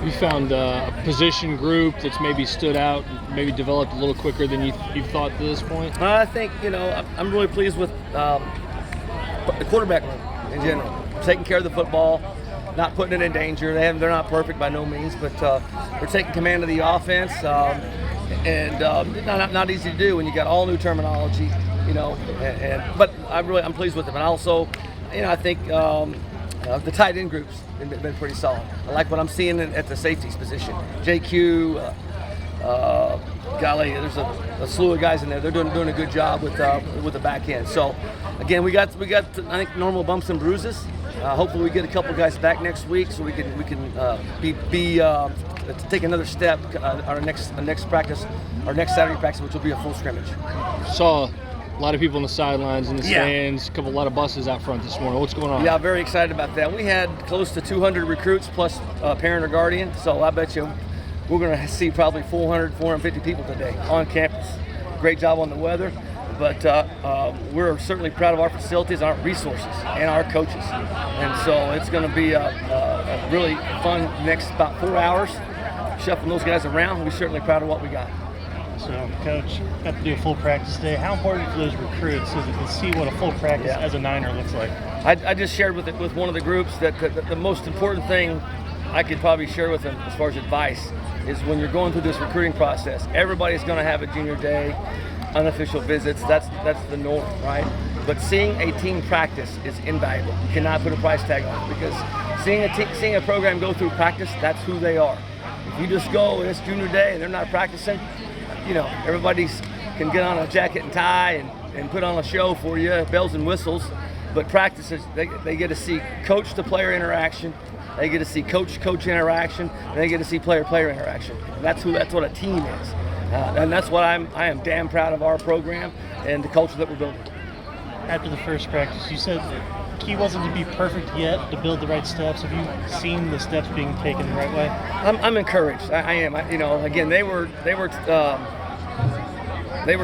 you found a position group that's maybe stood out, maybe developed a little quicker than you've thought to this point? I think, I'm really pleased with the quarterback room in general. Taking care of the football, not putting it in danger. They're not perfect by no means, but they're taking command of the offense. And not easy to do when you got all new terminology, but I'm pleased with them. And also, I think the tight end groups have been pretty solid. I like what I'm seeing at the safeties position. JQ, golly, there's a slew of guys in there. They're doing a good job with the back end. So again, we got I think normal bumps and bruises. Hopefully we get a couple guys back next week so we can take another step. Our next practice, our next Saturday practice, which will be a full scrimmage. Saw a lot of people on the sidelines, in the stands, a lot of buses out front this morning. What's going on? Yeah, very excited about that. We had close to 200 recruits plus parent or guardian, so I bet you we're going to see probably 400, 450 people today on campus. Great job on the weather, but we're certainly proud of our facilities, our resources, and our coaches. And so it's going to be a really fun next about 4 hours, shuffling those guys around. We're certainly proud of what we got. So, Coach, got to do a full practice today. How important for those recruits so they can see what a full practice as a Niner looks like? I just shared with one of the groups that the most important thing I could probably share with them as far as advice is when you're going through this recruiting process, everybody's going to have a junior day, unofficial visits. That's the norm, right? But seeing a team practice is invaluable. You cannot put a price tag on it because seeing a program go through practice, that's who they are. If you just go and it's junior day and they're not practicing, everybody can get on a jacket and tie and put on a show for you, bells and whistles. But practices, they get to see coach-to-player interaction, they get to see coach-coach interaction, and they get to see player-player interaction. That's what a team is, and that's what I am damn proud of our program and the culture that we're building. After the first practice, you said the key wasn't to be perfect yet, to build the right steps. Have you seen the steps being taken the right way? I'm encouraged. I am. Again, they were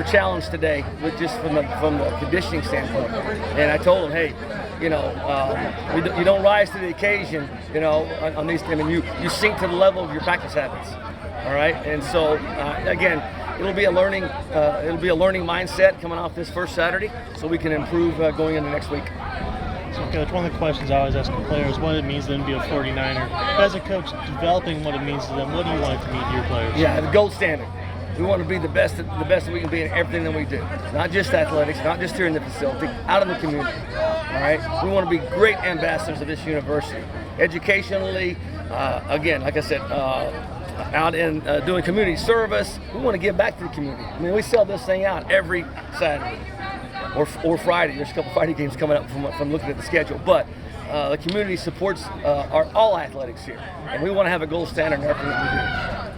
challenged today with just from the conditioning standpoint. And I told them, hey, you don't rise to the occasion, on these. You sink to the level of your practice habits. All right. And so again, it'll be a learning mindset coming off this first Saturday, so we can improve going into next week. So, Coach, one of the questions I always ask the players, what it means to them to be a 49er. As a coach, developing what it means to them, what do you want it to mean to your players? Yeah, the gold standard. We want to be the best that we can be in everything that we do. Not just athletics, not just here in the facility, out in the community. All right? We want to be great ambassadors of this university. Educationally, again, like I said, out in doing community service, we want to give back to the community. We sell this thing out every Saturday or Friday. There's a couple Friday games coming up from looking at the schedule. But the community supports all athletics here. And we want to have a gold standard in everything that we do.